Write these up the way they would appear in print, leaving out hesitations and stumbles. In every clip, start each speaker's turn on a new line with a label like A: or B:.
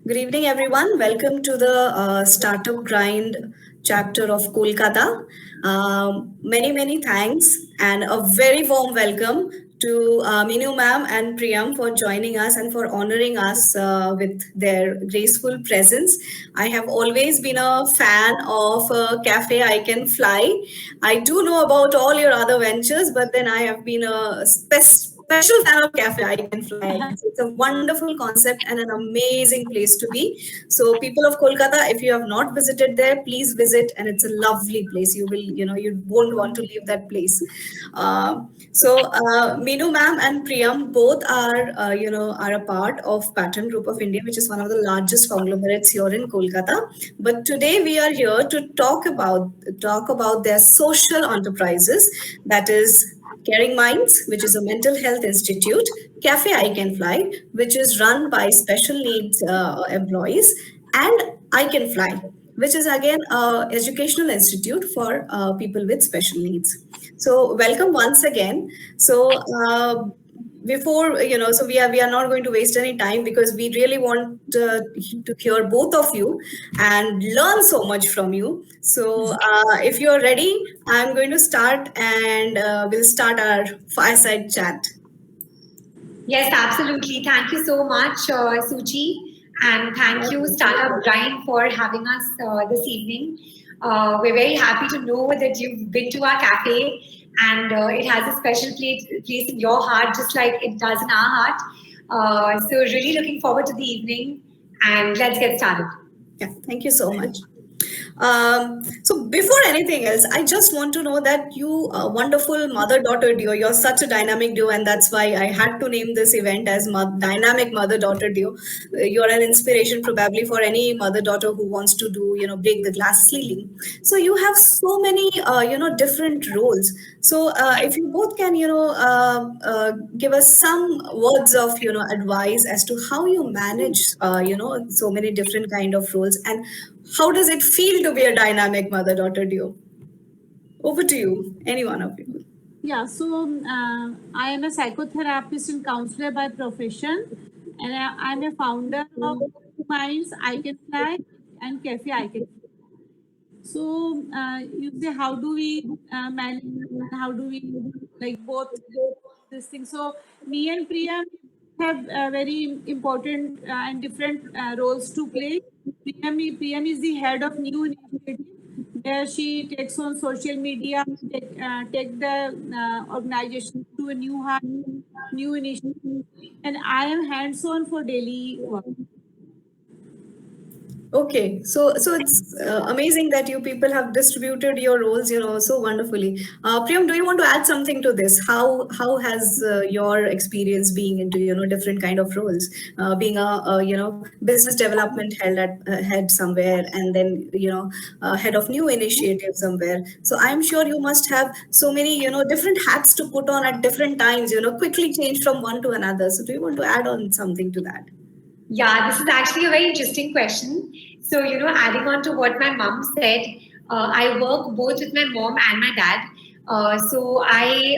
A: Good evening, everyone. Welcome to the Startup Grind chapter of Kolkata. Many thanks and a very warm welcome to Minu ma'am and Priyam for joining us and for honoring us with their graceful presence. I have always been a fan of Cafe I Can Fly. I do know about all your other ventures, but then I have been a special fan of Cafe I Can Fly. It's a wonderful concept and an amazing place to be. So, people of Kolkata, if you have not visited there, please visit, and it's a lovely place. You won't want to leave that place. Meenu ma'am and Priyam both are a part of Pattern Group of India, which is one of the largest conglomerates here in Kolkata. But today we are here to talk about their social enterprises, that is Caring Minds, which is a mental health institute, Cafe I Can Fly, which is run by special needs employees, and I Can Fly, which is again a educational institute for people with special needs. So welcome once again. So we are not going to waste any time because we really want to hear both of you and learn so much from you. So if you're ready, I'm going to start, and we'll start our fireside chat.
B: Yes, absolutely. Thank you so much, Suchi, and thank you, Startup Grind, for having us this evening. We're very happy to know that you've been to our cafe, and it has a special place in your heart, just like it does in our heart. So, really looking forward to the evening, and let's get started.
A: Yeah, thank you so much. So before anything else, I just want to know that you wonderful mother-daughter duo. You're such a dynamic duo, and that's why I had to name this event as Dynamic Mother-Daughter Duo. You're an inspiration probably for any mother-daughter who wants to break the glass ceiling. So you have so many, different roles. So if you both can, give us some words of, advice as to how you manage, so many different kind of roles, and how does it feel to be a dynamic mother-daughter duo? Over to you, any one of you.
C: Yeah, so I am a psychotherapist and counselor by profession, and I'm a founder of Minds I Can Fly and Cafe I Can Fly. So you say, how do we manage and how do we like both this thing? So me and Priya have very important and different roles to play. Priyam is the head of new initiative where she takes on social media, take the organization to a new height, new initiative, and I am hands-on for daily work.
A: Okay, so it's amazing that you people have distributed your roles, so wonderfully. Priyam, do you want to add something to this? How has your experience being into different kind of roles, being a business development head somewhere, and then head of new initiative somewhere. So I'm sure you must have so many different hats to put on at different times. Quickly change from one to another. So do you want to add on something to that?
B: Yeah, this is actually a very interesting question. So, adding on to what my mom said, I work both with my mom and my dad. So, I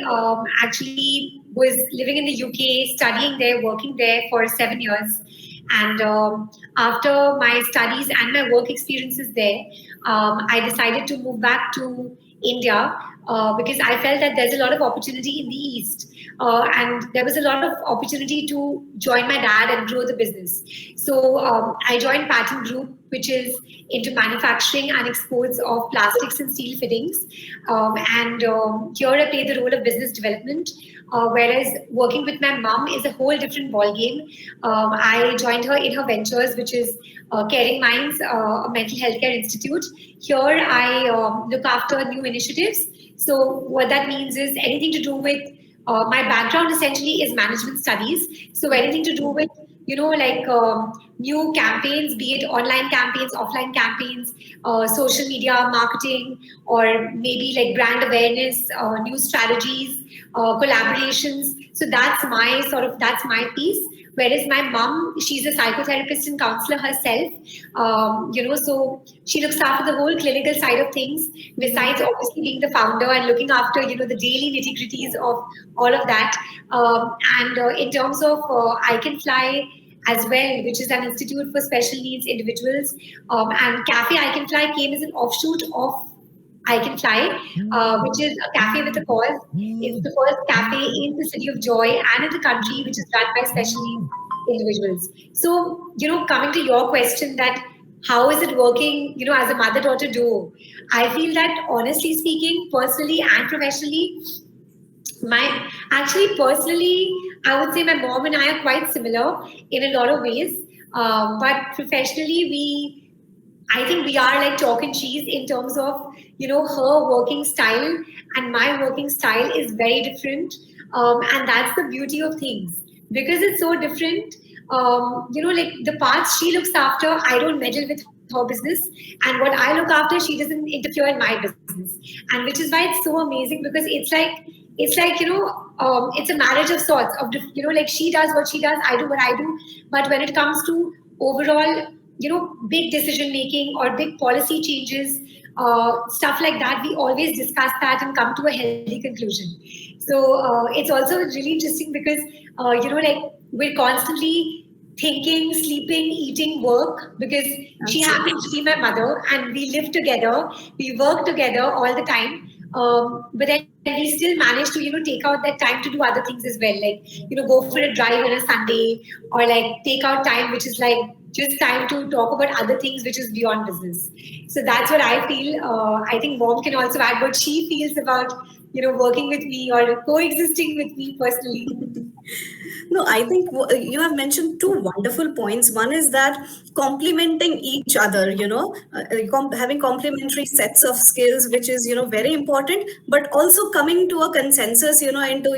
B: actually was living in the UK, studying there, working there for 7 years. And after my studies and my work experiences there, I decided to move back to India because I felt that there's a lot of opportunity in the East. And there was a lot of opportunity to join my dad and grow the business. So I joined Pattern Group, which is into manufacturing and exports of plastics and steel fittings. And here I play the role of business development. Whereas working with my mom is a whole different ballgame. I joined her in her ventures, which is Caring Minds, a mental health care institute. Here I look after new initiatives. So what that means is anything to do with my background essentially is management studies. So anything to do with new campaigns, be it online campaigns, offline campaigns, social media marketing, or maybe like brand awareness, new strategies, collaborations. So that's my piece. Whereas my mom, she's a psychotherapist and counselor herself. So she looks after the whole clinical side of things, besides obviously being the founder and looking after, the daily nitty-gritties of all of that. And in terms of I Can Fly as well, which is an institute for special needs individuals. And Cafe I Can Fly came as an offshoot of I Can Fly, which is a cafe with a cause. It's the first cafe in the city of Joy and in the country which is run by special needs individuals. So, coming to your question that how is it working, as a mother-daughter duo? I feel that honestly speaking, personally and professionally, personally, I would say my mom and I are quite similar in a lot of ways. But professionally, I think we are like chalk and cheese in terms of, her working style and my working style is very different. And that's the beauty of things because it's so different. Like the parts she looks after, I don't meddle with her business. And what I look after, she doesn't interfere in my business. And which is why it's so amazing because it's like it's a marriage of sorts of like she does what she does, I do what I do. But when it comes to overall big decision making or big policy changes, stuff like that, we always discuss that and come to a healthy conclusion. So it's also really interesting because like we're constantly thinking, sleeping, eating, work because she happens to be my mother and we live together, we work together all the time. But then we still manage to take out that time to do other things as well, like go for a drive on a Sunday or like take out time which is like just time to talk about other things which is beyond business. So that's what I feel. I think mom can also add what she feels about working with me or coexisting with me personally.
A: No, I think you have mentioned two wonderful points. One is that complementing each other, having complementary sets of skills, which is, very important, but also coming to a consensus, into,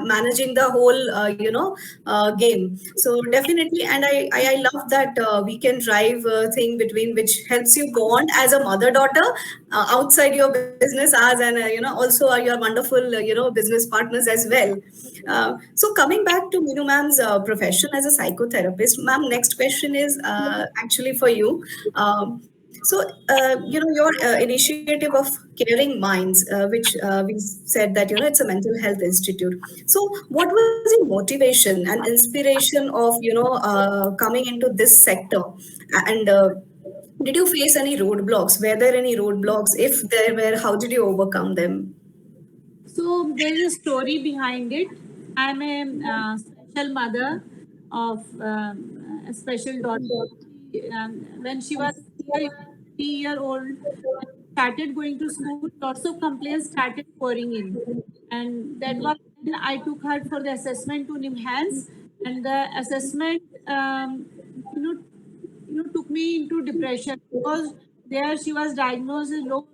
A: managing the whole, game. So definitely, and I love that weekend drive thing between which helps you bond as a mother-daughter outside your business hours and, also are your wonderful, business partners as well. So coming back to Minu ma'am's profession as a psychotherapist, ma'am, next question is actually for you. Your initiative of Caring Minds, which we said that, it's a mental health institute. So what was the motivation and inspiration of, coming into this sector? And did you face any roadblocks? Were there any roadblocks? If there were, how did you overcome them?
C: So there is a story behind it. I'm a special mother of a special daughter. When she was 3-year-old, started going to school, lots of complaints started pouring in. And that was when I took her for the assessment to NIMHANS. And the assessment, took me into depression because there she was diagnosed with low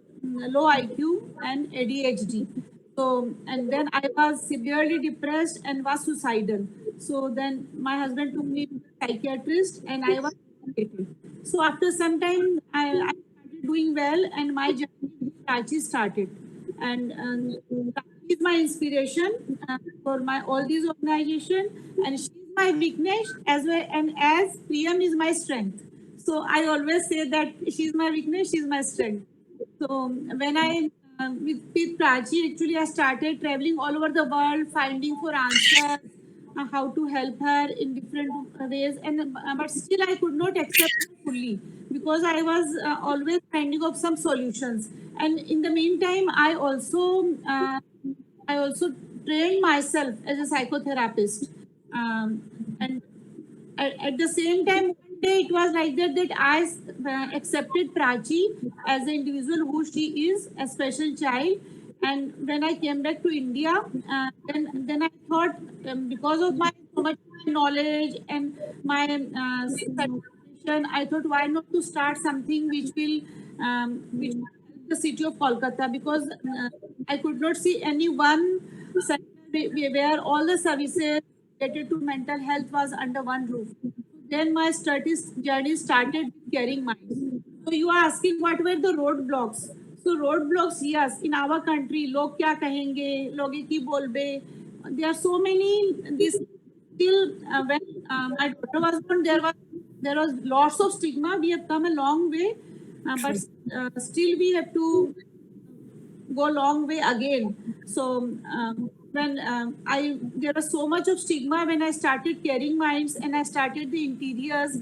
C: IQ and ADHD. So, and then I was severely depressed and was suicidal. So then my husband took me to a psychiatrist and I was medicated. So after some time, I started doing well and my journey with Prachi started. And Prachi is my inspiration for my all these organization, and she's my weakness as well, and as Priyam is my strength. So I always say that she's my weakness, she's my strength. So when I with Prachi, actually, I started traveling all over the world, finding for answers, how to help her in different ways. And but still, I could not accept it fully because I was always finding of some solutions. And in the meantime, I also trained myself as a psychotherapist. And at the same time, one day it was like that I accepted Prachi as an individual who she is, a special child. And when I came back to India, then I thought, because of my so much knowledge and my certification, I thought why not to start something which will help the city of Kolkata, because I could not see any one center where all the services related to mental health was under one roof. Then my journey started with Caring Minds. So you are asking what were the roadblocks? So roadblocks, yes, in our country, log kya kahenge, loge ki bolbe. There are so many. This still when my daughter was born, there was lots of stigma. We have come a long way, but still we have to go long way again. So when there was so much of stigma when I started Caring Minds and I started the interiors.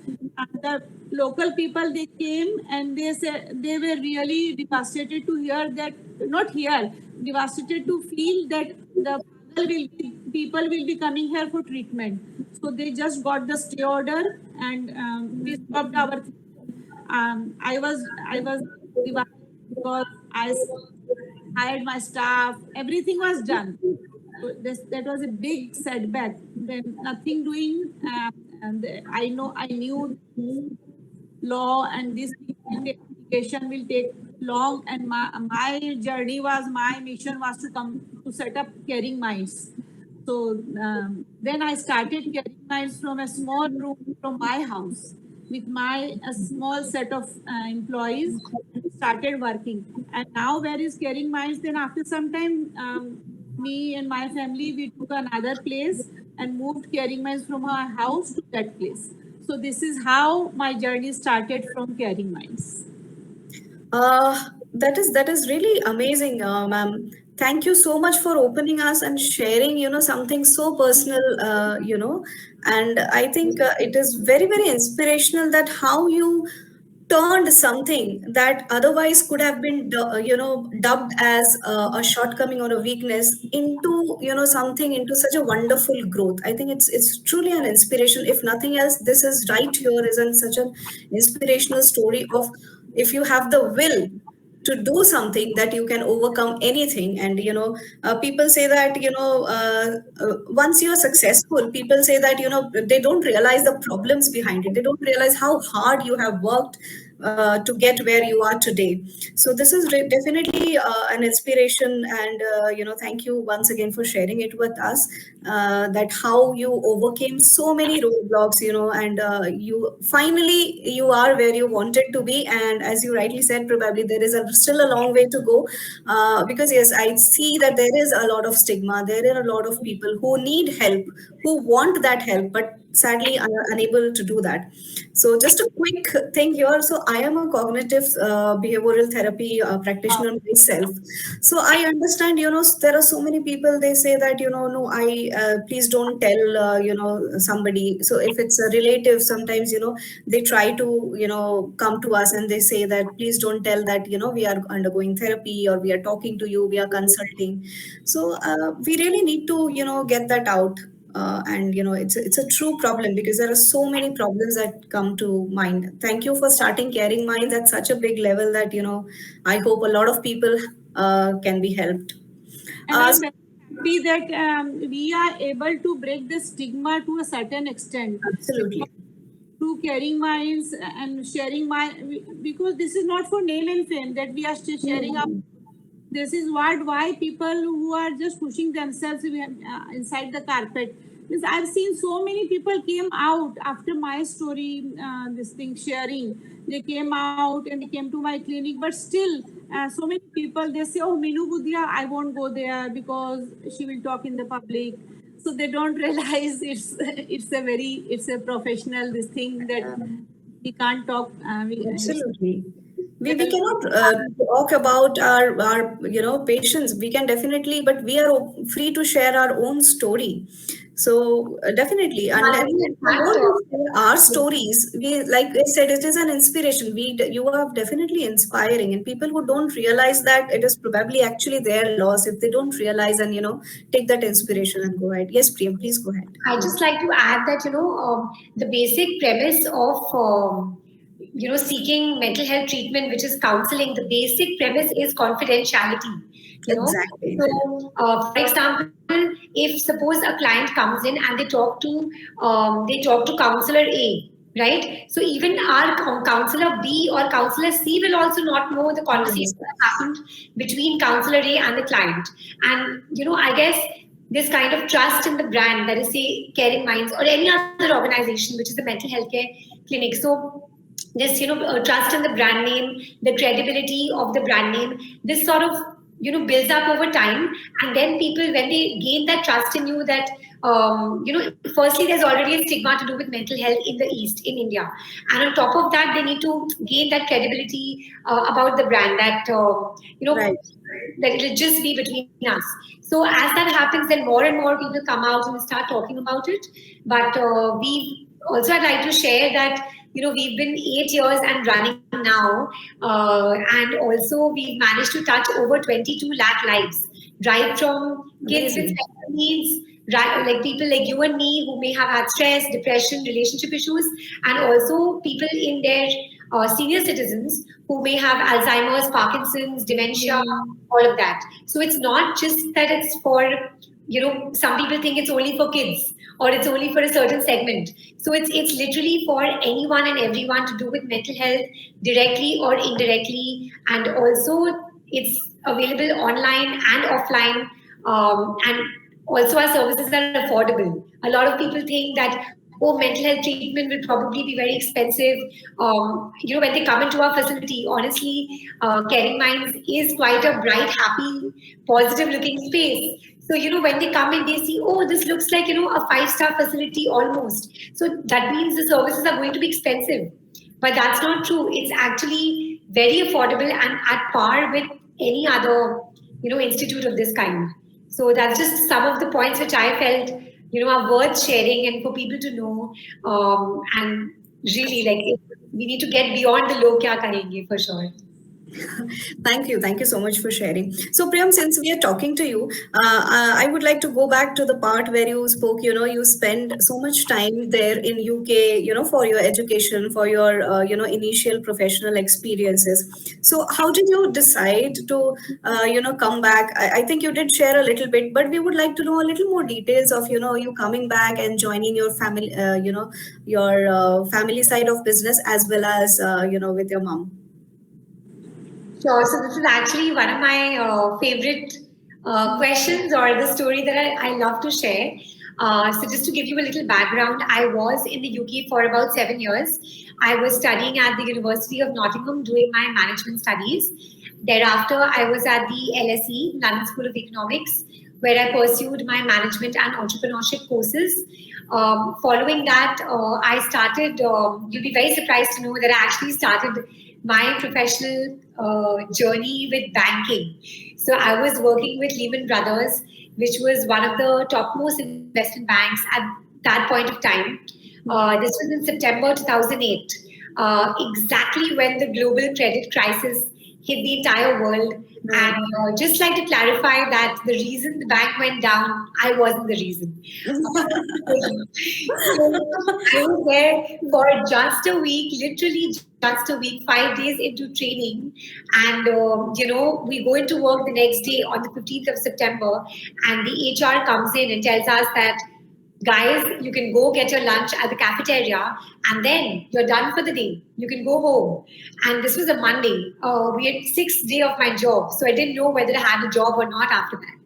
C: The local people, they came and they said they were really devastated to hear that, not hear, devastated to feel that the people will be coming here for treatment. So they just got the stay order and we stopped our. I was devastated because I hired my staff. Everything was done. So that was a big setback. Then nothing doing. And I knew law and this application will take long. And my journey was, my mission was to come to set up Caring Minds. So then I started Caring Minds from a small room from my house with a small set of employees, started working. And now where is Caring Minds? Then after some time, me and my family, we took another place and moved Caring Minds from our house to that place. So this is how my journey started from Caring Minds.
A: That is really amazing, ma'am. Thank you so much for opening us and sharing, something so personal, and I think it is very, very inspirational that how you turned something that otherwise could have been, dubbed as a shortcoming or a weakness into, something into such a wonderful growth. I think it's truly an inspiration. If nothing else, this is right here isn't such an inspirational story of if you have the will to do something that you can overcome anything. And people say that once you're successful, people say that they don't realize the problems behind it, they don't realize how hard you have worked to get where you are today. So this is definitely an inspiration, and thank you once again for sharing it with us, that how you overcame so many roadblocks, and you are where you wanted to be. And as you rightly said, probably there is still a long way to go, because yes, I see that there is a lot of stigma, there are a lot of people who need help, who want that help, but sadly are unable to do that. So just a quick thing here. So I am a cognitive behavioral therapy practitioner myself. So I understand, there are so many people, they say that, no, please don't tell, somebody. So if it's a relative, sometimes, they try to, come to us and they say that, please don't tell that, we are undergoing therapy or we are talking to you, we are consulting. So we really need to, get that out. And it's a true problem, because there are so many problems that come to mind. Thank you for starting Caring Minds at such a big level that I hope a lot of people can be helped.
C: And I'm very happy that we are able to break the stigma to a certain extent.
A: Absolutely.
C: Through Caring Minds and sharing because this is not for name and fame that we are still sharing up. This is why people who are just pushing themselves inside the carpet. Because I've seen so many people came out after my story, this thing sharing. They came out and they came to my clinic, but still, so many people, they say, oh, Minu Budhia, I won't go there because she will talk in the public. So they don't realize it's a professional, this thing that we can't talk.
A: Absolutely. We cannot talk about our patients. We can definitely, but we are free to share our own story. So definitely, unless our stories, like I said, it is an inspiration. You are definitely inspiring, and people who don't realize that, it is probably actually their loss if they don't realize and take that inspiration and go ahead. Yes, Priyam, please go ahead.
B: I just like to add that the basic premise of seeking mental health treatment, which is counseling, the basic premise is confidentiality.
A: Exactly.
B: So, for example, if suppose a client comes in and they talk to counselor A, right? So even our counselor B or counselor C will also not know the conversation that happened between counselor A and the client. And I guess this kind of trust in the brand, that is, say, Caring Minds or any other organization which is a mental health care clinic. So this trust in the brand name, the credibility of the brand name, this sort of builds up over time. And then people, when they gain that trust in you, that firstly, there's already a stigma to do with mental health in the East, in India. And on top of that, they need to gain that credibility about the brand that,
A: Right.
B: that it'll just be between us. So as that happens, then more and more people come out and start talking about it. But I'd like to share that, we've been 8 years and running now. And also we've managed to touch over 22 lakh lives, right from kids with
A: Amazing.
B: special needs, right, like people like you and me who may have had stress, depression, relationship issues, and also people in their senior citizens who may have Alzheimer's, Parkinson's, dementia, all of that. So it's not just that it's for, some people think it's only for kids or it's only for a certain segment. So it's literally for anyone and everyone to do with mental health directly or indirectly. And also it's available online and offline. And also our services are affordable. A lot of people think that, oh, mental health treatment will probably be very expensive. When they come into our facility, honestly, Caring Minds is quite a bright, happy, positive-looking space. So, when they come and they see, oh, this looks like, a 5-star facility almost. So that means the services are going to be expensive. But that's not true. It's actually very affordable and at par with any other, institute of this kind. So that's just some of the points which I felt, are worth sharing and for people to know. And really, we need to get beyond the log kya kahenge for sure.
A: Thank you so much for sharing. So Priyam, since we are talking to you, I would like to go back to the part where you spoke, you spend so much time there in UK, for your education, for your, initial professional experiences. So how did you decide to, come back? I think you did share a little bit, but we would like to know a little more details of, you coming back and joining your family, your family side of business as well as, with your mom.
B: Sure. So this is actually one of my favorite questions or the story that I love to share. So just to give you a little background, I was in the UK for about 7 years. I was studying at the University of Nottingham doing my management studies. Thereafter, I was at the LSE, London School of Economics, where I pursued my management and entrepreneurship courses. Following that, I started, you'll be very surprised to know that I actually started my professional journey with banking. So I was working with Lehman Brothers, which was one of the topmost investment banks at that point of time. This was in September 2008, exactly when the global credit crisis hit the entire world. And just like to clarify that the reason the bank went down, I wasn't the reason. So I was there for just a week, literally just a week, 5 days into training. And, we go into work the next day on the 15th of September, and the HR comes in and tells us that, guys, you can go get your lunch at the cafeteria and then you're done for the day. You can go home. And this was a Monday. We had 6th day of my job. So I didn't know whether I had a job or not after that.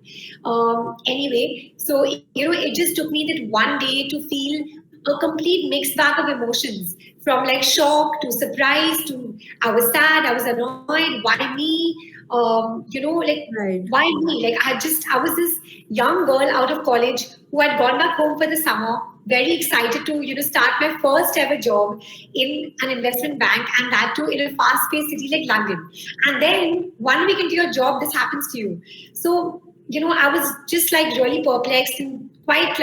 B: Anyway, so, it just took me that one day to feel a complete mixed bag of emotions, from like shock to surprise to I was sad, I was annoyed, why me?
A: Right.
B: Why me? I was this young girl out of college who had gone back home for the summer, very excited to, start my first ever job in an investment bank, and that too in a fast-paced city like London. And then 1 week into your job, this happens to you. So, I was just really perplexed and quite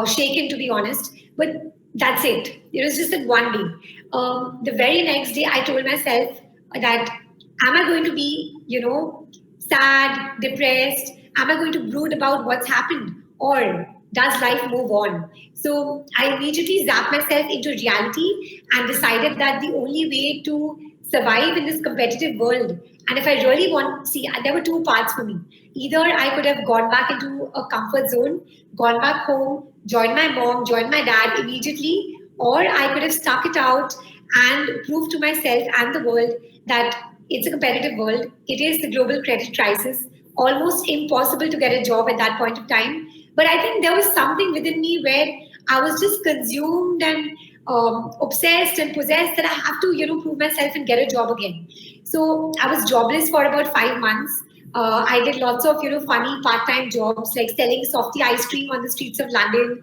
B: shaken, to be honest. But that's it. It was just that one day. The very next day, I told myself that, am I going to be, sad, depressed? Am I going to brood about what's happened? Or does life move on? So I immediately zapped myself into reality and decided that the only way to survive in this competitive world, and if I really there were two paths for me. Either I could have gone back into a comfort zone, gone back home, joined my mom, joined my dad immediately, or I could have stuck it out and proved to myself and the world that it's a competitive world. It is the global credit crisis, almost impossible to get a job at that point of time. But I think there was something within me where I was just consumed and obsessed and possessed that I have to, prove myself and get a job again. So I was jobless for about 5 months. I did lots of, funny part-time jobs like selling softy ice cream on the streets of London,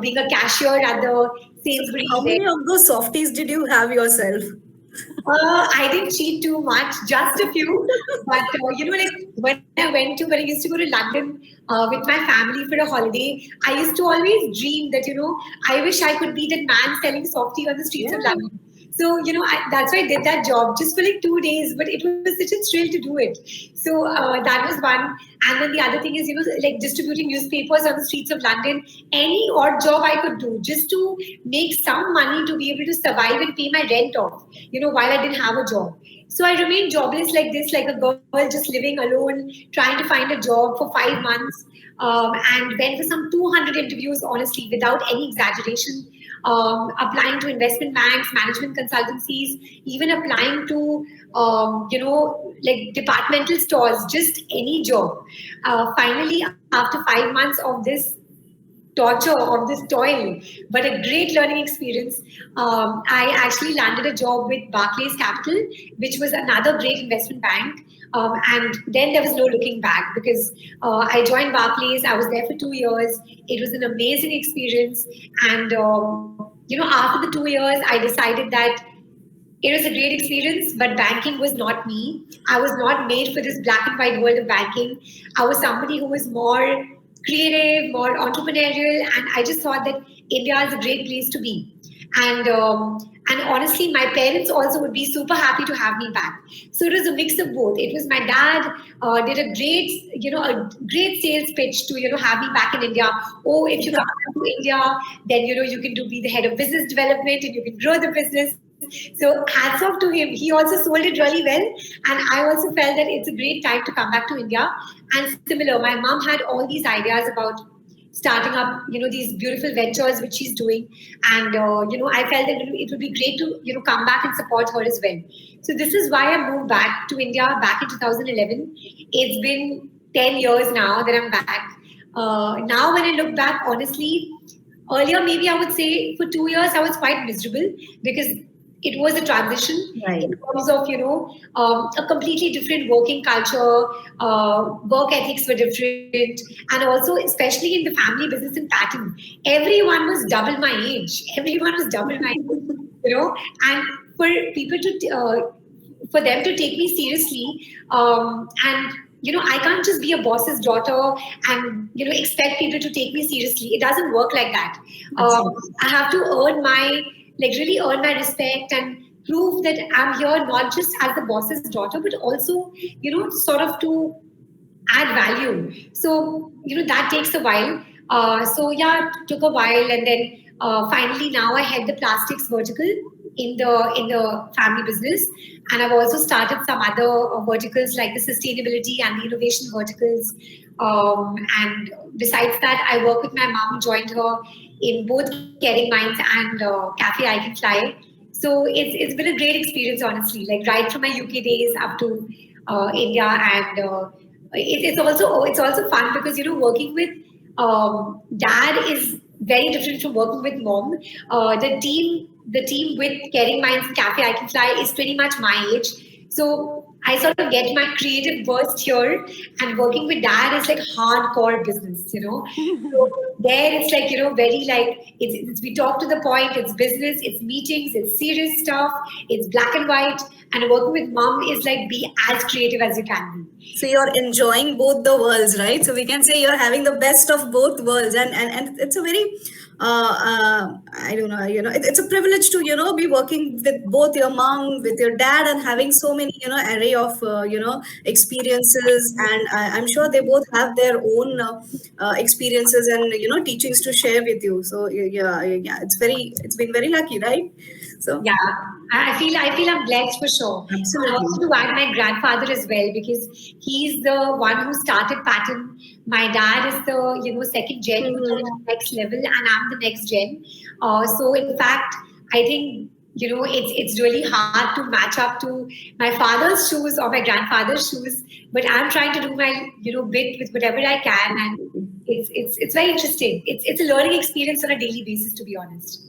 B: being a cashier at the Sainsbury's
A: How
B: there.
A: many of those softies did you have yourself?
B: I didn't cheat too much, just a few. But like when I used to go to London with my family for a holiday, I used to always dream that I wish I could be that man selling softie on the streets of
A: Yeah.
B: London. So that's why I did that job just for like 2 days, but it was such a thrill to do it. So that was one. And then the other thing is, like distributing newspapers on the streets of London. Any odd job I could do just to make some money to be able to survive and pay my rent off, while I didn't have a job. So I remained jobless like this, like a girl just living alone, trying to find a job for 5 months. And went for some 200 interviews, honestly, without any exaggeration. Applying to investment banks, management consultancies, even applying to, like departmental stores, just any job. Finally, after 5 months of this torture, of this toil, but a great learning experience, I actually landed a job with Barclays Capital, which was another great investment bank. And then there was no looking back because I joined Barclays. I was there for 2 years. It was an amazing experience. And, after the 2 years, I decided that it was a great experience, but banking was not me. I was not made for this black and white world of banking. I was somebody who was more creative, more entrepreneurial, and I just thought that India is a great place to be. And honestly, my parents also would be super happy to have me back. So it was a mix of both. It was my dad did a great sales pitch to have me back in India. Oh, if you come back to India, then you can be the head of business development and you can grow the business. So hats off to him. He also sold it really well. And I also felt that it's a great time to come back to India. And similar, my mom had all these ideas about starting up, these beautiful ventures which she's doing. And, I felt that it would be great to, come back and support her as well. So this is why I moved back to India back in 2011. It's been 10 years now that I'm back. Now when I look back, honestly, earlier maybe I would say for 2 years I was quite miserable because it was a transition
A: Right.
B: in terms of a completely different working culture. Work ethics were different, and also especially in the family business in Pattern, everyone was double my age. Everyone was double my age, and for people to for them to take me seriously, and I can't just be a boss's daughter and expect people to take me seriously. It doesn't work like that. I have to really earn my respect and prove that I'm here not just as the boss's daughter, but also, sort of to add value. So, that takes a while. So yeah, it took a while, and then finally now I head the plastics vertical in the family business, and I've also started some other verticals like the sustainability and the innovation verticals. And besides that, I work with my mom, joined her in both Caring Minds and Cafe I Can Fly. So it's been a great experience, honestly. Like right from my UK days up to India, and it's also fun because working with dad is very different from working with mom. The team with Caring Minds and Cafe I Can Fly is pretty much my age. So I sort of get my creative burst here, and working with dad is like hardcore business, So there it's like, very like, it's we talk to the point, it's business, it's meetings, it's serious stuff, it's black and white. And working with mom is like, be as creative as you can be.
A: So you're enjoying both the worlds, right? So we can say you're having the best of both worlds, and it's a very I don't know, it's a privilege to be working with both your mom, with your dad, and having so many array of experiences. And I'm sure they both have their own experiences and teachings to share with you. So yeah, it's been very lucky, right? So
B: yeah, I feel I'm blessed for sure.
A: Absolutely.
B: I also to add my grandfather as well, because he's the one who started Pattern. My dad is the second gen who took it to the next level, and I'm the next gen. So in fact, I think it's really hard to match up to my father's shoes or my grandfather's shoes, but I'm trying to do my bit with whatever I can, and it's very interesting. It's a learning experience on a daily basis, to be honest.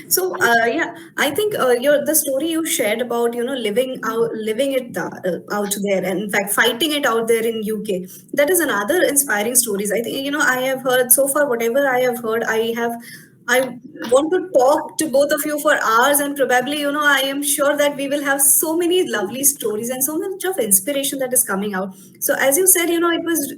A: So yeah, I think the story you shared about living it out there, and in fact fighting it out there in UK. That is another inspiring stories. I think I have heard so far. Whatever I have heard, I want to talk to both of you for hours, and probably I am sure that we will have so many lovely stories and so much of inspiration that is coming out. So as you said, it was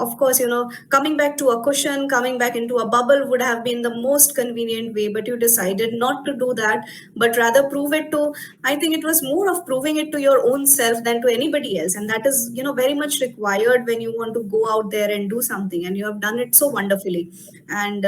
A: of course coming back to a cushion, coming back into a bubble would have been the most convenient way, but you decided not to do that, but rather prove it to. I think it was more of proving it to your own self than to anybody else, and that is very much required when you want to go out there and do something, and you have done it so wonderfully. And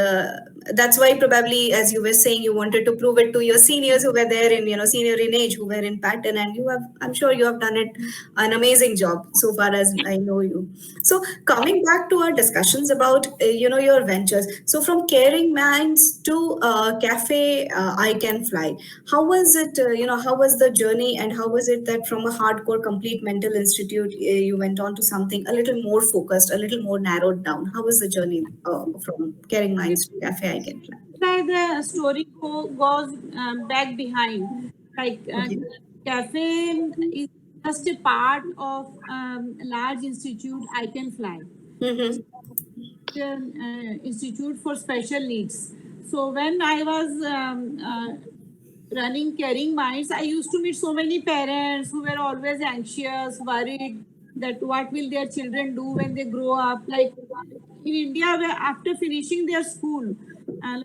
A: that's why probably, as you were saying, you wanted to prove it to your seniors who were there in senior in age, who were in pattern, and I'm sure you have done it an amazing job so far as I know you. So coming back to our discussions about your ventures, so from Caring Minds to Cafe I Can Fly, how was it? How was the journey, and how was it that from a hardcore complete mental institute you went on to something a little more focused, a little more narrowed down? How was the journey from Caring Minds to Cafe I Can Fly?
C: Like the story goes back behind. Like
A: Okay.
C: cafe is just a part of a large institute. I Can Fly,
A: Mm-hmm.
C: Institute for Special Needs. So when I was running Caring Minds, I used to meet so many parents who were always anxious, worried that what will their children do when they grow up. Like in India, where after finishing their school,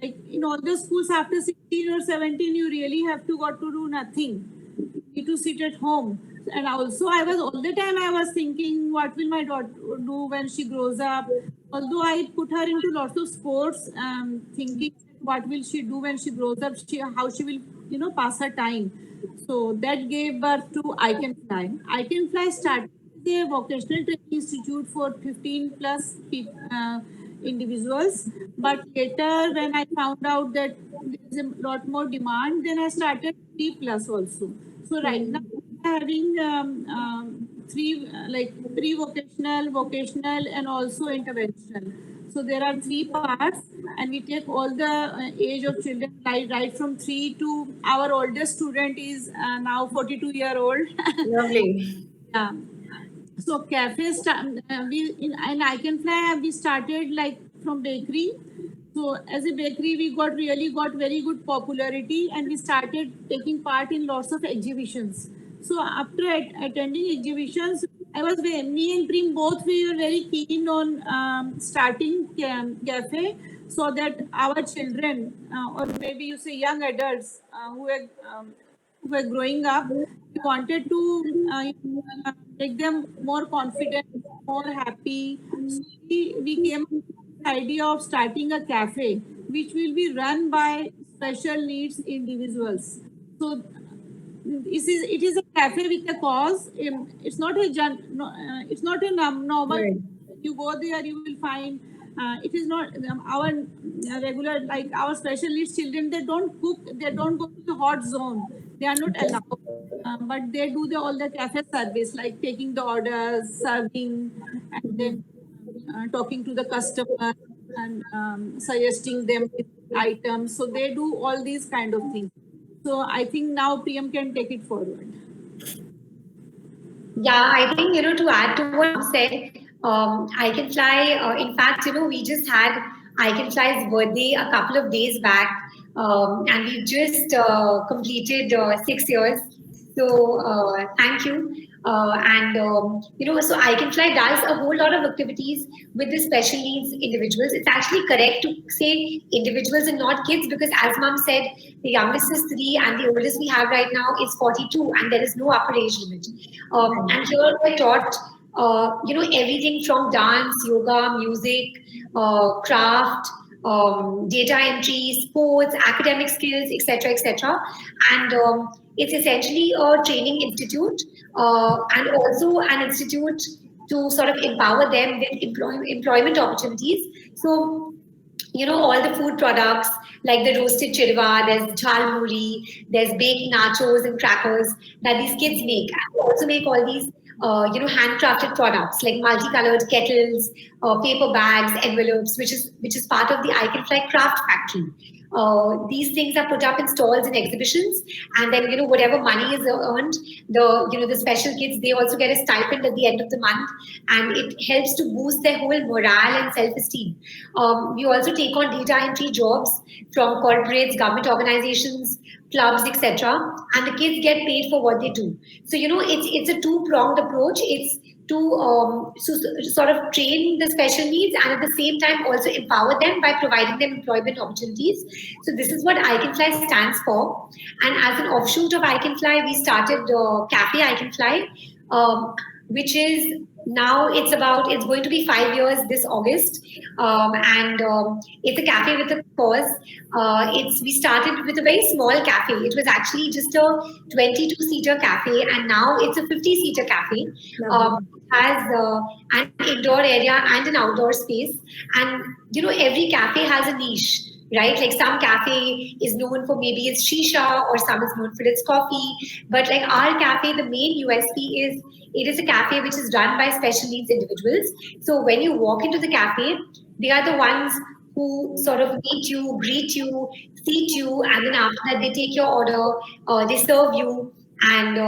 C: like in all the schools after 16 or 17, you really have to got to do nothing. You need to sit at home. And also, I was all the time I was thinking, what will my daughter do when she grows up? Although I put her into lots of sports, thinking what will she do when she grows up, how she will pass her time. So that gave birth to I Can Fly. I Can Fly started as a vocational training institute for 15 plus individuals. But later, when I found out that there's a lot more demand, then I started 3 plus also. So right now, we're having three like pre-vocational, vocational, and also interventional. So there are 3 parts, and we take all the age of children, right from 3 to our oldest student is now 42-year-old.
A: Lovely.
C: Yeah. So we in I Can Fly we started like from bakery. So as a bakery, we got very good popularity, and we started taking part in lots of exhibitions. So after attending exhibitions, me and Prim both we were very keen on starting cafe, so that our children or maybe you say young adults who were growing up, we wanted to make them more confident, more happy. So we came up with the idea of starting a cafe, which will be run by special needs individuals. So it is a cafe with a cause. It's not a it's not a normal.
A: Right.
C: You go there, you will find. It is not our regular, like our special needs children. They don't cook. They don't go to the hot zone. They are not allowed. But they do all the cafe service, like taking the orders, serving, and then talking to the customer and suggesting them items. So they do all these kind of things. So I think now PM can take it forward.
B: Yeah, I think, to add to what you said, I Can Fly, in fact, we just had I Can Fly's birthday a couple of days back, and we just completed 6 years. So thank you. So I Can Fly does a whole lot of activities with the special needs individuals. It's actually correct to say individuals and not kids, because as Mom said, the youngest is 3 and the oldest we have right now is 42, and there is no upper age limit. And here we're taught, everything from dance, yoga, music, craft, data entry, sports, academic skills, etc., etc. And it's essentially a training institute and also an institute to sort of empower them with employment opportunities. So, all the food products like the roasted chirwa, there's jhal muri, there's baked nachos and crackers that these kids make. And we also make all these, handcrafted products like multicolored kettles, paper bags, envelopes, which is part of the I Can Fly craft factory. these things are put up in stalls and exhibitions, and then whatever money is earned, the special kids, they also get a stipend at the end of the month, and it helps to boost their whole morale and self-esteem. We also take on data entry jobs from corporates, government organizations, clubs, etc., and the kids get paid for what they do. So it's a two-pronged approach. It's to sort of train the special needs and at the same time also empower them by providing them employment opportunities. So this is what I Can Fly stands for. And as an offshoot of I Can Fly, we started Cafe I Can Fly, which is now it's going to be 5 years this August, and it's a cafe with a cause. We started with a very small cafe. It was actually just a 22-seater cafe, and now it's a 50-seater cafe. It has an indoor area and an outdoor space, and every cafe has a niche. Right, like some cafe is known for maybe its shisha, or some is known for its coffee. But like our cafe, the main USP is it is a cafe which is run by special needs individuals. So when you walk into the cafe, they are the ones who sort of meet you, greet you, seat you, and then after that they take your order, they serve you, and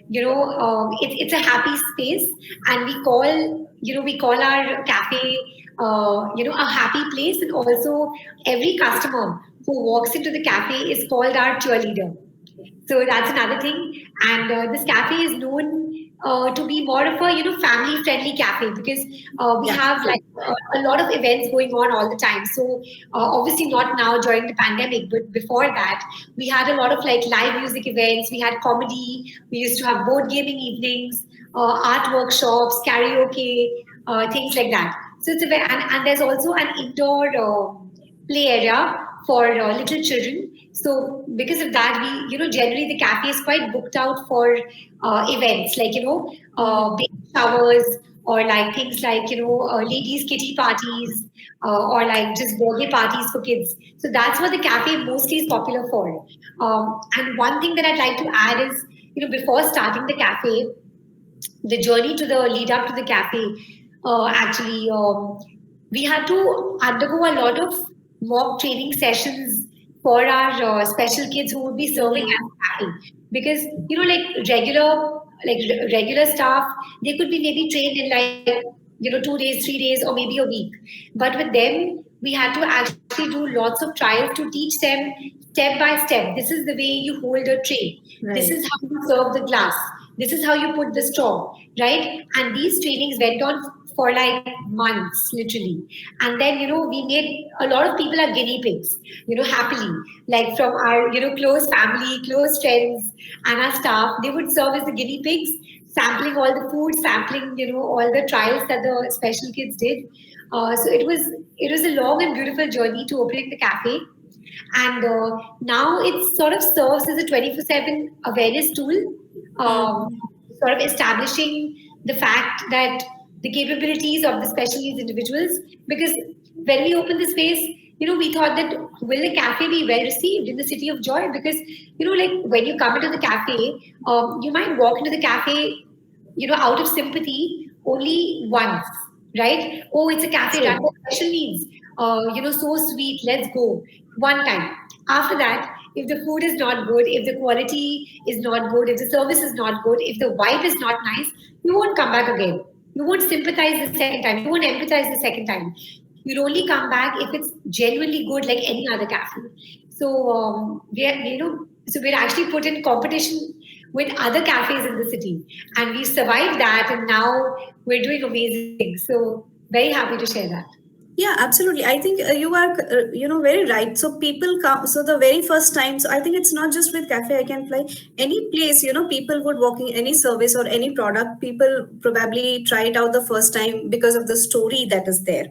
B: it's a happy space. And we call our cafe a happy place, and also every customer who walks into the cafe is called our cheerleader. So that's another thing. And this cafe is known to be more of a family-friendly cafe, because we have like a lot of events going on all the time. So obviously not now during the pandemic, but before that we had a lot of like live music events. We had comedy. We used to have board gaming evenings, art workshops, karaoke, things like that. So it's and there's also an indoor play area for little children. So because of that, we generally the cafe is quite booked out for events like baby showers, or like things like ladies kitty parties, or like just birthday parties for kids. So that's what the cafe mostly is popular for. And one thing that I'd like to add is before starting the cafe, the journey to the lead up to the cafe, actually we had to undergo a lot of mock training sessions for our special kids who would be serving at the cafe, because regular staff, they could be maybe trained in like 2 days, 3 days, or maybe a week. But with them, we had to actually do lots of trials to teach them step by step. This is the way you hold a tray. Right. This is how you serve the glass. This is how you put the straw, right? And these trainings went on for like months, literally. And then, we made a lot of people are guinea pigs, happily, like from our, close family, close friends, and our staff. They would serve as the guinea pigs, sampling all the food, sampling, all the trials that the special kids did. So it was a long and beautiful journey to opening the cafe. And now it sort of serves as a 24/7 awareness tool, sort of establishing the fact that the capabilities of the special needs individuals. Because when we opened the space, we thought that will the cafe be well received in the city of joy? Because, like when you come into the cafe, you might walk into the cafe, out of sympathy only once, right? Oh, it's a cafe run by special needs. So sweet, let's go. One time. After that, if the food is not good, if the quality is not good, if the service is not good, if the vibe is not nice, you won't come back again. You won't sympathize the second time. You won't empathize the second time. You'll only come back if it's genuinely good, like any other cafe. So we're actually put in competition with other cafes in the city, and we survived that, and now we're doing amazing. So very happy to share that.
A: Yeah, absolutely. I think you are, very right. So people come. So the very first time. So I think it's not just with Cafe I Can Fly. Any place, people would walk in, any service or any product. People probably try it out the first time because of the story that is there.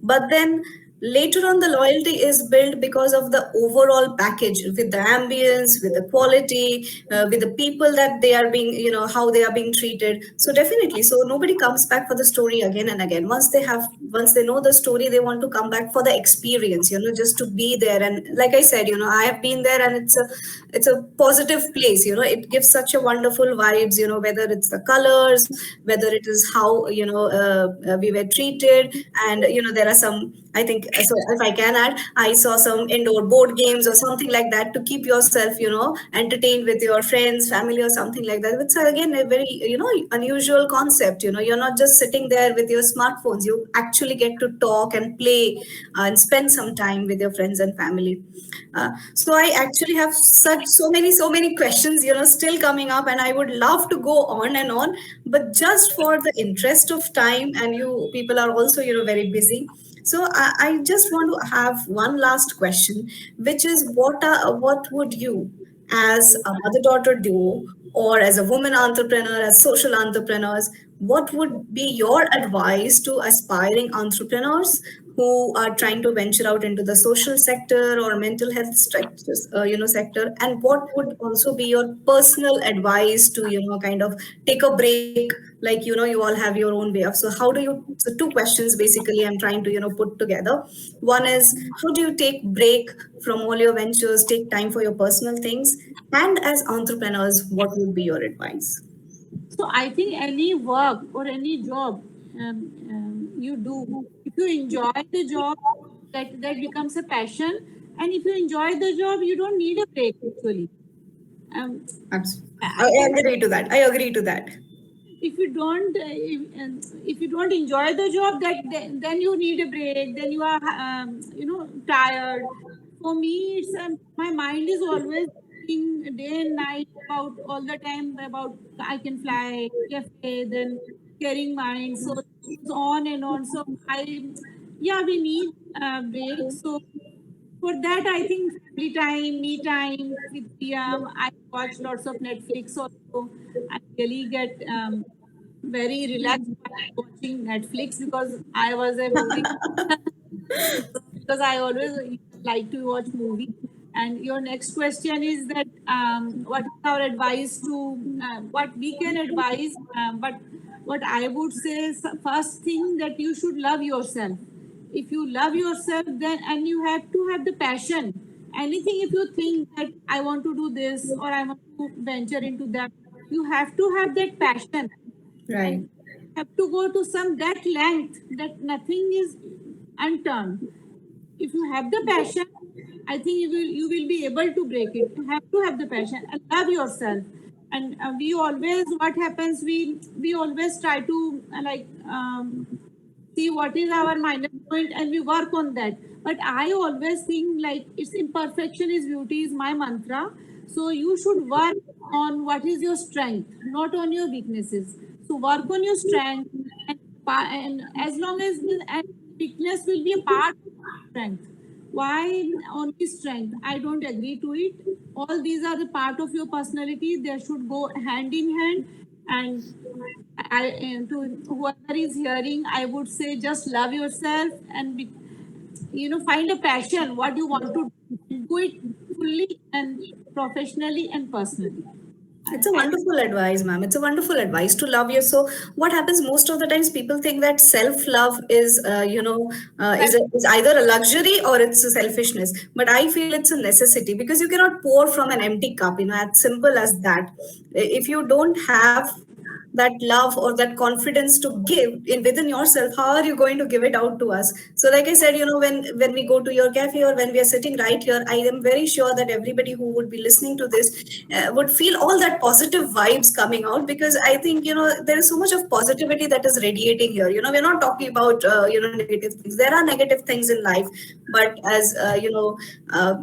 A: But then later on, the loyalty is built because of the overall package, with the ambience, with the quality, with the people that they are being, how they are being treated. So definitely, so nobody comes back for the story again and again. Once they know the story, they want to come back for the experience, just to be there. And like I said, I have been there, and it's a positive place. It gives such a wonderful vibes. Whether it's the colors, whether it is how we were treated, and there are some, I think, so if I can add, I saw some indoor board games or something like that to keep yourself, entertained with your friends, family, or something like that. It's again a very, unusual concept. You're not just sitting there with your smartphones. You actually get to talk and play and spend some time with your friends and family. So I actually have so many questions, still coming up, and I would love to go on and on, but just for the interest of time, and you people are also, very busy. So I just want to have one last question, which is what would you, as a mother-daughter duo, or as a woman entrepreneur, as social entrepreneurs, what would be your advice to aspiring entrepreneurs who are trying to venture out into the social sector or mental health structures, sector? And what would also be your personal advice to, kind of take a break, like, you all have your own way of. So how do you, so two questions basically I'm trying to, put together. One is, how do you take break from all your ventures, take time for your personal things? And as entrepreneurs, what would be your advice?
C: So I think any work or any job you do, if you enjoy the job, that becomes a passion. And if you enjoy the job, you don't need a break actually. Um,
A: Absolutely.
C: I
A: I
C: think
A: agree to that. I agree to that.
C: if you don't if you don't enjoy the job, then you need a break. Then you are tired. For me, it's my mind is always thinking day and night about all the time about I can fly, cafe, then caring mind. So it's on and on. So we need breaks. So for that, I think family time, me time with Priya. I watch lots of Netflix also. I really get very relaxed while watching Netflix because I was a movie because I always like to watch movies. And your next question is that what is our advice to what we can advise, but what I would say is first thing that you should love yourself. If you love yourself, then and you have to have the passion. Anything if you think that I want to do this or I want to venture into that, you have to have that passion
A: Right.
C: and have to go to some that length that nothing is unturned. If you have the passion, I think you will be able to break it. You have to have the passion and love yourself. And we always, what happens, we always try to see what is our minus point and we work on that. But I always think like it's imperfection is beauty is my mantra. So you should work on what is your strength, not on your weaknesses. So work on your strength, and as long as and weakness will be a part of strength. Why only strength? I don't agree to it. All these are the part of your personality. They should go hand in hand. And and to whoever is hearing, I would say just love yourself and find a passion. What you want to do it fully and professionally and personally.
A: It's a wonderful advice, ma'am. It's a wonderful advice to love you. So, what happens most of the times? People think that self-love is, is either a luxury or it's a selfishness. But I feel it's a necessity because you cannot pour from an empty cup. As simple as that. If you don't have that love or that confidence to give in within yourself, how are you going to give it out to us? So like I said, when we go to your cafe or when we are sitting right here, I am very sure that everybody who would be listening to this would feel all that positive vibes coming out, because I think there is so much of positivity that is radiating here. We're not talking about negative things. There are negative things in life, but as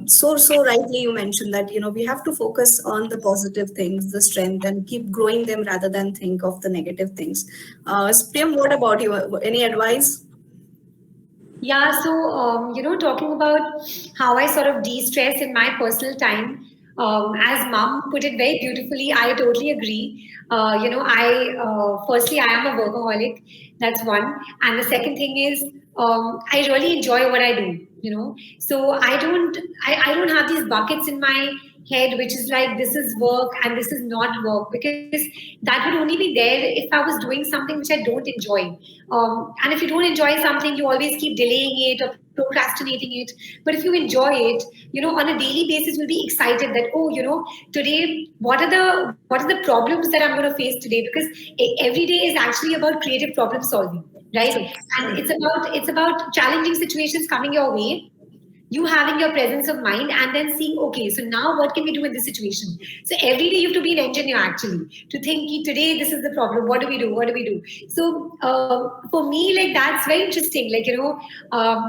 A: so rightly you mentioned that we have to focus on the positive things, the strength, and keep growing them rather than think of the negative things. Priyam, what about you? Any advice?
B: Yeah, so talking about how I sort of de-stress in my personal time, as Mom put it very beautifully, I totally agree. I firstly I am a workaholic. That's one, and the second thing is I really enjoy what I do. So I don't have these buckets in my head which is like this is work and this is not work, because that would only be there if I was doing something which I don't enjoy. And if you don't enjoy something, you always keep delaying it or procrastinating it. But if you enjoy it, on a daily basis, you'll be excited that, oh, today, what are the problems that I'm going to face today? Because every day is actually about creative problem solving. right? And it's about challenging situations coming your way, you having your presence of mind, and then seeing, okay, so now what can we do in this situation? So every day you have to be an engineer actually to think, today this is the problem, what do we do, what do we do? So for me, like, that's very interesting, like,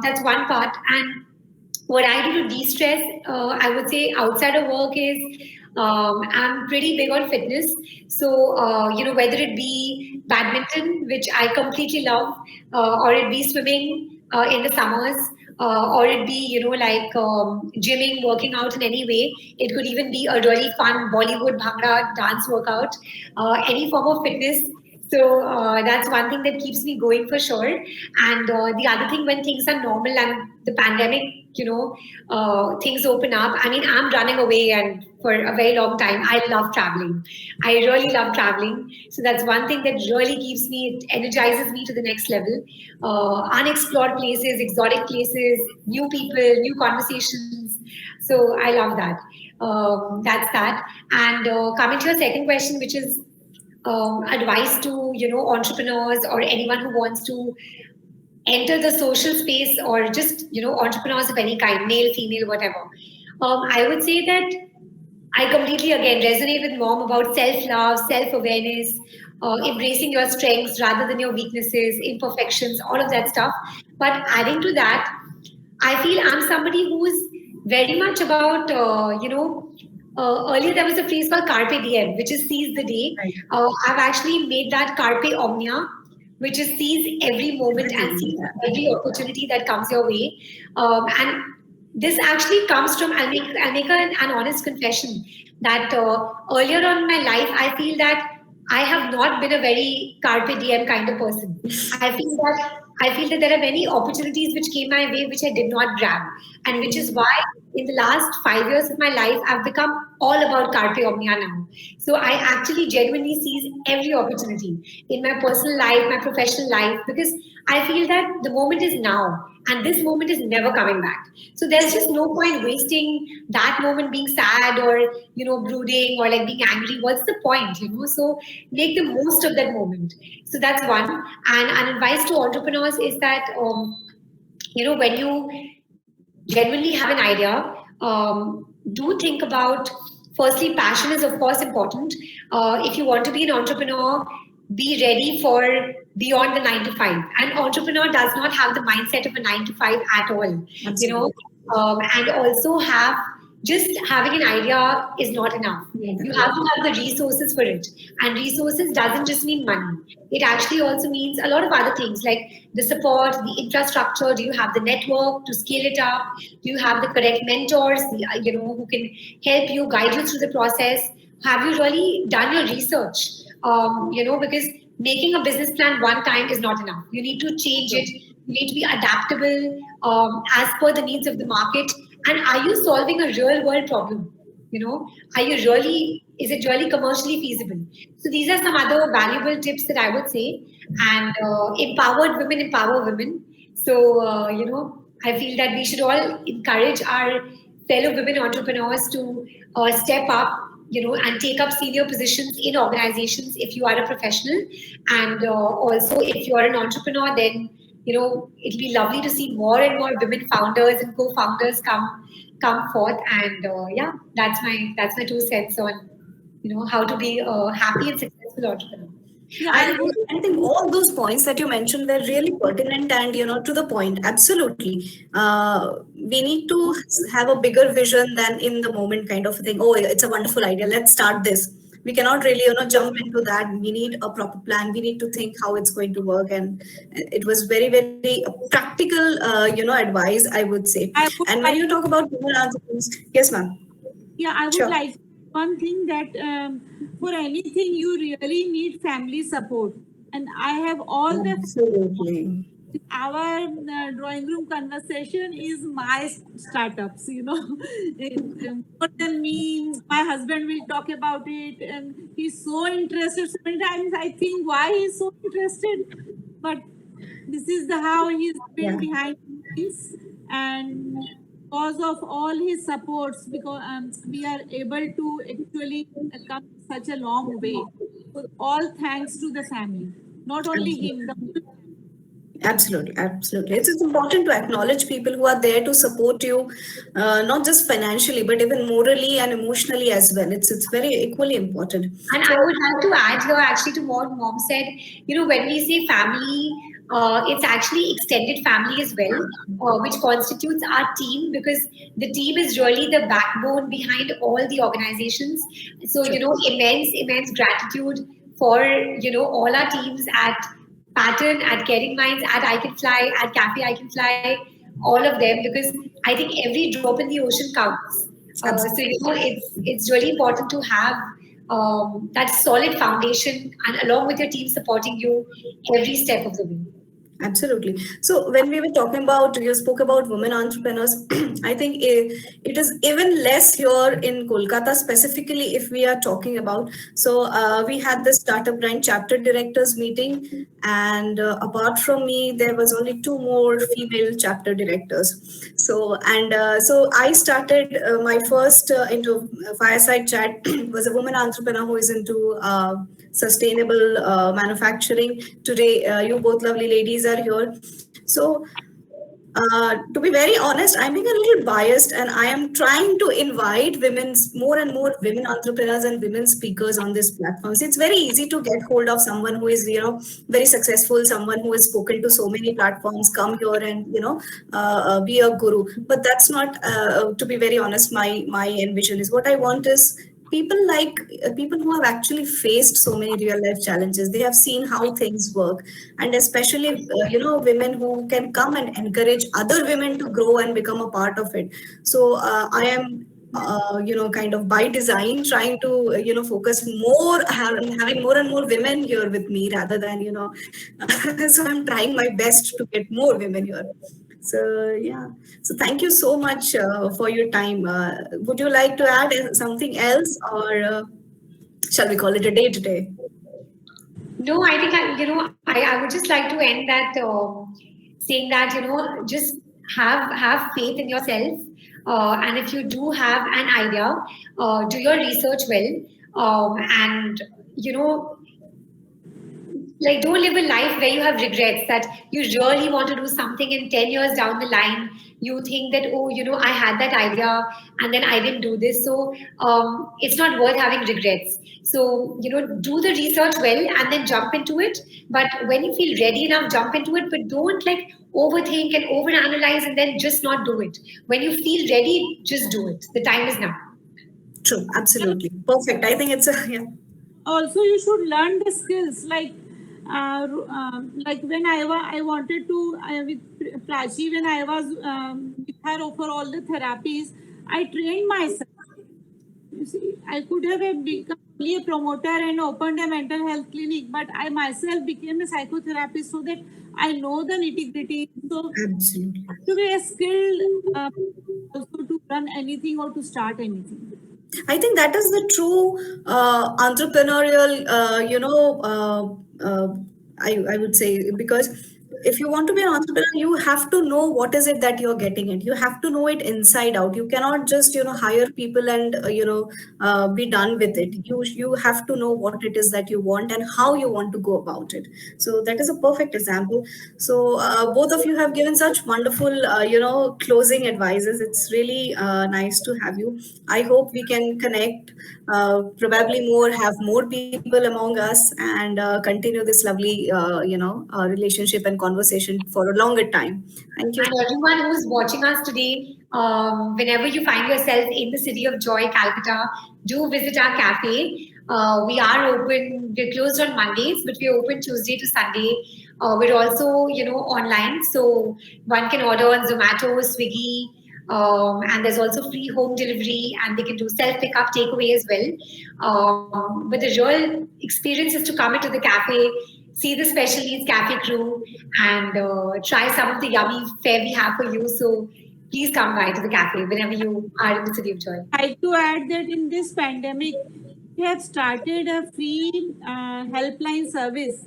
B: that's one part. And what I do to de-stress, I would say outside of work is, I'm pretty big on fitness. So, whether it be badminton, which I completely love, or it be swimming in the summers, or it be, like gymming, working out in any way. It could even be a really fun Bollywood Bhangra dance workout, any form of fitness. So that's one thing that keeps me going for sure. And the other thing, when things are normal and the pandemic, things open up. I mean, I'm running away, and for a very long time, I love traveling. I really love traveling. So that's one thing that really keeps me, it energizes me to the next level. Unexplored places, exotic places, new people, new conversations. So I love that. That's that. And coming to your second question, which is advice to entrepreneurs or anyone who wants to enter the social space, or just entrepreneurs of any kind, male, female, whatever. I would say that I completely again resonate with mom about self-love, self-awareness, embracing your strengths rather than your weaknesses, imperfections, all of that stuff. But adding to that, I feel I'm somebody who's very much about, earlier there was a phrase called carpe diem, which is seize the day.
A: Right.
B: I've actually made that carpe omnia, which is seize every moment and seize every opportunity that comes your way. And this actually comes from, I'll make an honest confession that earlier on in my life, I feel that I have not been a very carpe diem kind of person. I feel that there are many opportunities which came my way which I did not grab, and which is why in the last 5 years of my life I've become all about carpe omnia now. So I actually genuinely seize every opportunity in my personal life, my professional life, because I feel that the moment is now, and this moment is never coming back. So there's just no point wasting that moment being sad, or brooding, or like being angry. What's the point? So make the most of that moment. So that's one. And an advice to entrepreneurs is that when you genuinely have an idea, do think about, firstly, passion is of course important. If you want to be an entrepreneur, be ready for beyond the 9 to 5. An entrepreneur does not have the mindset of a 9 to 5 at all.
A: Absolutely.
B: And also just having an idea is not enough.
A: Yeah.
B: You have to have the resources for it. And resources doesn't just mean money. It actually also means a lot of other things, like the support, the infrastructure. Do you have the network to scale it up? Do you have the correct mentors, who can help you, guide you through the process? Have you really done your research? Because making a business plan one time is not enough. You need to change it. You need to be adaptable as per the needs of the market. And are you solving a real world problem? Is it really commercially feasible? So these are some other valuable tips that I would say. And empowered women empower women. So, I feel that we should all encourage our fellow women entrepreneurs to step up, and take up senior positions in organizations if you are a professional. And also, if you are an entrepreneur, then it'll be lovely to see more and more women founders and co-founders come forth. And that's my 2 cents on how to be a happy and successful entrepreneur.
A: Yeah, I think all those points that you mentioned were really pertinent and to the point. Absolutely, we need to have a bigger vision than in the moment kind of thing. Oh, it's a wonderful idea. Let's start this. We cannot really jump into that. We need a proper plan. We need to think how it's going to work. And it was very, very practical advice, I would say. And when you talk about women entrepreneurs, yes, ma'am.
C: Yeah, I would
A: Sure.
C: like one thing that for anything you really need family support, and I have all the
A: Absolutely.
C: our drawing room conversation is my startups. More than me, my husband will talk about it, and he's so interested. Sometimes I think why he's so interested, but this is how he's been behind this, and because of all his supports, because we are able to actually come such a long way. So all thanks to the family, not only him.
A: Absolutely, absolutely. It's important to acknowledge people who are there to support you, not just financially, but even morally and emotionally as well. It's very equally important.
B: And
A: So,
B: I would like to add here actually to what mom said, when we say family, it's actually extended family as well, which constitutes our team because the team is really the backbone behind all the organizations. So,
A: true.
B: immense gratitude for, all our teams at Pattern, at Caring Minds, at I Can Fly, at Cafe I Can Fly, all of them, because I think every drop in the ocean counts. So
A: Absolutely.
B: it's really important to have that solid foundation, and along with your team supporting you every step of the way.
A: Absolutely. So when we were talking about, you spoke about women entrepreneurs, I think it is even less here in Kolkata, specifically if we are talking about. So we had the Startup Grind chapter directors meeting, and apart from me, there was only two more female chapter directors. So I started my first into fireside chat was a woman entrepreneur who is into sustainable manufacturing. Today, you both lovely ladies are here. So, to be very honest, I'm being a little biased, and I am trying to invite more and more women entrepreneurs and women speakers on this platform. So it's very easy to get hold of someone who is, very successful, someone who has spoken to so many platforms, come here and, be a guru. But that's not, to be very honest, my envision is what I want is people who have actually faced so many real life challenges. They have seen how things work, and especially women who can come and encourage other women to grow and become a part of it. So I am kind of by design trying to focus more, having more and more women here with me rather than so I'm trying my best to get more women here. So yeah, so thank you so much for your time. Would you like to add something else, or shall we call it a day today?
B: No, I think I would just like to end that saying that just have faith in yourself, and if you do have an idea, do your research well, and you know like don't live a life where you have regrets that you really want to do something and 10 years down the line you think that, oh, I had that idea and then I didn't do this. So it's not worth having regrets. So do the research well and then jump into it. But when you feel ready enough, jump into it, but don't like overthink and overanalyze and then just not do it. When you feel ready, just do it. The time is now.
A: True, absolutely perfect. I think it's a yeah.
C: Also, you should learn the skills like when I wanted to with Prachi, when I was with her for all the therapies, I trained myself. You see, I could have become only a promoter and opened a mental health clinic, but I myself became a psychotherapist so that I know the nitty gritty. So
A: Absolutely.
C: to be a skilled also to run anything or to start anything.
A: I think that is the true entrepreneurial, I would say, because if you want to be an entrepreneur, you have to know what is it that you're getting it. You have to know it inside out. You cannot just, hire people and, be done with it. You have to know what it is that you want and how you want to go about it. So that is a perfect example. So both of you have given such wonderful, closing advices. It's really nice to have you. I hope we can connect, probably more, have more people among us, and continue this lovely, relationship and conversation for a longer time. Thank you.
B: And everyone who's watching us today, whenever you find yourself in the city of joy, Calcutta, do visit our cafe. We are open. We're closed on Mondays, but we're open Tuesday to Sunday. We're also, online, so one can order on Zomato, Swiggy, and there's also free home delivery, and they can do self pickup, takeaway as well. But the real experience is to come into the cafe, see the special needs cafe crew, and try some of the yummy fare we have for you. So please come by to the cafe whenever you are in the city of joy.
C: I'd like to add that in this pandemic, we have started a free helpline service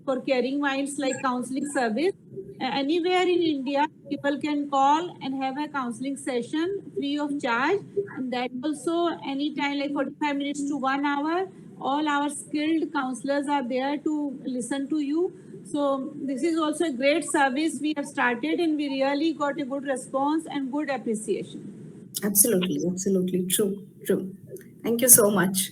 C: for caring minds, like counseling service. Anywhere in India, people can call and have a counseling session free of charge. And that also anytime, like 45 minutes to 1 hour, all our skilled counselors are there to listen to you. So this is also a great service we have started, and we really got a good response and good appreciation.
A: Absolutely. True. Thank you so much.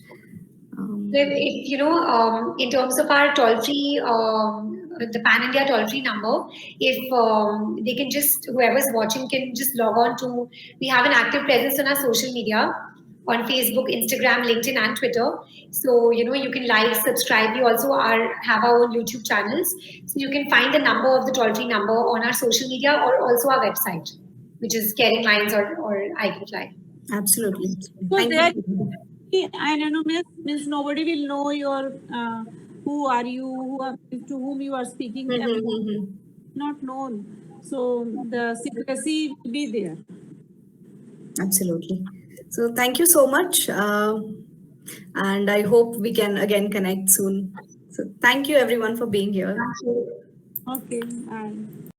B: If in terms of our toll-free, the Pan India toll-free number, if they can just, whoever's watching can just log on to, we have an active presence on our social media, on Facebook, Instagram, LinkedIn, and Twitter. So, you can like, subscribe. We also have our own YouTube channels. So you can find the number of the toll-free number on our social media or also our website, which is Caring Minds or I Can Fly.
A: Absolutely.
C: So
A: Thank you.
C: I don't know, means nobody will know your who are you, to whom you are speaking. Not known, so the secrecy will be there.
A: Absolutely. So thank you so much, and I hope we can again connect soon. So thank you everyone for being here.
B: Thank you.
C: Okay, bye.